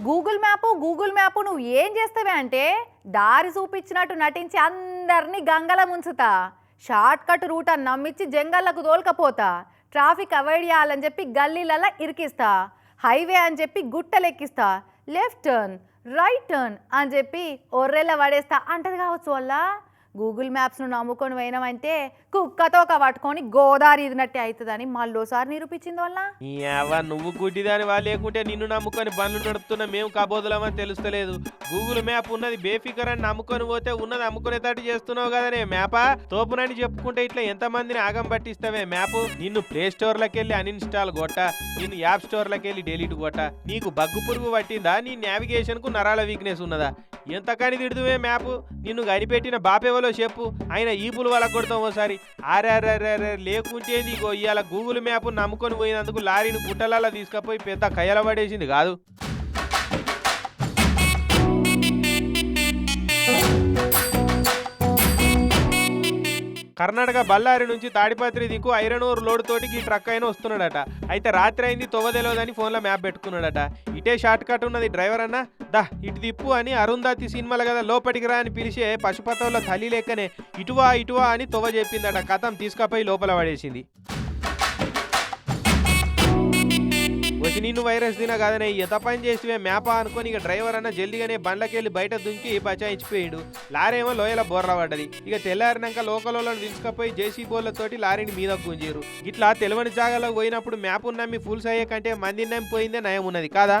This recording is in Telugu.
గూగుల్ మ్యాప్ నువ్వు ఏం చేస్తావే అంటే దారి చూపించినట్టు నటించి అందరినీ గంగల ముంచుతా, షార్ట్ కట్ రూట్ అని నమ్మించి జంగళ్ళకు తోలుకపోతా, ట్రాఫిక్ అవాయిడ్ చేయాలని చెప్పి గల్లీలలో ఇరికిస్తా, హైవే అని చెప్పి గుట్టలెక్కిస్తా, లెఫ్ట్ టర్న్ రైట్ టర్న్ అని చెప్పి ఒర్రెల పడేస్తా అంటది కావచ్చు వల్ల. గూగుల్ మ్యాప్స్ను నమ్ముకొని పోయినామంటే కుక్కతో పట్టుకొని గోదావరి ఇదినట్టే అవుతుందని మళ్ళోసారి నిరూపించింది వల్ల. నువ్వు గుడ్డిదాని వాళ్ళు లేకుంటే నిన్ను నమ్ముకొని బండ్లు నడుపుతున్నా మేము కబోదులమని తెలుస్తలేదు. గూగుల్ మ్యాప్ ఉన్నది బేఫికర్ అని నమ్ముకొని పోతే ఉన్నది అమ్ముకునేటట్టు చేస్తున్నావు కదనే మ్యాపా. తోపునని చెప్పుకుంటే ఇట్లా ఎంతమందిని ఆగం పట్టిస్తావే మ్యాప్. నిన్ను ప్లే స్టోర్లకు వెళ్ళి అన్ఇన్స్టాల్ కొట్ట, నిన్ను యాప్ స్టోర్లకు వెళ్ళి డెలీట్ కొట్ట. నీకు బగ్గు పురుగు పట్టిందా? నీ నావిగేషన్ కు నరాల వీక్నెస్ ఉన్నదా? ఎంతకని తిడుదువే మ్యాప్. నిన్ను కనిపెట్టిన బాపేవలో చెప్పు, ఆయన ఈపులు వాళ్ళ కొడతాం ఓసారి. ఆర్ఆర్ఆర్ఆర్ లేకుంటే ఇగో ఇవాళ గూగుల్ మ్యాప్ నమ్ముకొని పోయినందుకు లారీని గుట్టలలో తీసుకుపోయి పెద్ద కయ్యల పడేసింది కాదు. కర్ణాటక బళ్ళారి నుంచి తాడిపత్రి దిక్కు ఐరనూరు లోడ్ తోటికి ఈ ట్రక్ అయినా వస్తున్నాడట. అయితే రాత్రి అయింది తొవ్వదెలవదని ఫోన్లో మ్యాప్ పెట్టుకున్నాడట. ఇటే షార్ట్ కట్ ఉన్నది డ్రైవర్ అన్న, దా ఇటు తిప్పు అని అరుంధతి సినిమాలు కదా లోపలికి రా అని పిలిచే పశుపతంలో తల్లి లెక్కనే ఇటువా ఇటువా అని తొవ్వ చెప్పిందట. కథం తీసుకపోయి లోపల పడేసింది. వచ్చి నిన్ను వైరస్ తిన కాదనే ఎంత పని చేసివే మ్యాపా అనుకొని ఇక డ్రైవర్ అన్న జల్దిగానే బండ్లకెళ్ళి బయట దుంకి బచాయించిపోయాడు. లారీ ఏమో లోయల బోర్ర పడ్డది. ఇక తెల్లారినాక లోకలను తీసుకుపోయి జేసీ బోర్లతోటి లారీని మీద గుంజీరు. ఇట్లా తెలివని జాగాలోకి పోయినప్పుడు మ్యాప్ నమ్మి ఫుల్స్ అయ్యే కంటే మందిని నమ్మి పోయిందే నయం ఉన్నది కాదా.